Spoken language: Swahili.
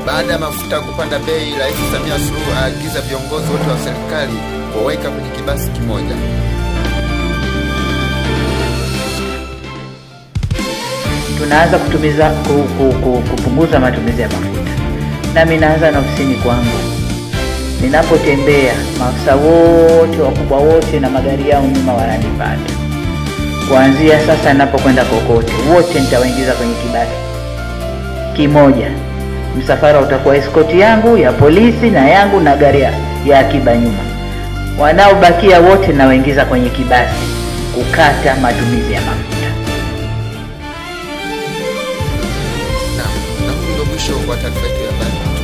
Baada ya mafuta kupanda bei, Rais Samia Suluhu aagiza viongozi wote wa serikali kuwaweka kwenye kibasi kimoja. Tunaanza kupunguza matumizi ya mafuta. Nami naanza na ofisini kwangu. Ninapotembea, maafisa wote, wakubwa wote na magari yao nyuma wananipata. Kuanzia sasa ninapokwenda kokote, wote nitawaingiza kwenye kibasi kimoja. Msafara utakuwa escort yangu, ya polisi na yangu na gari ya akiba nyuma. Wanaobakia wote nawaingiza kwenye kibasi, kukata matumizi ya mafuta. Na ndio mwisho wa taarifa yetu ya habari.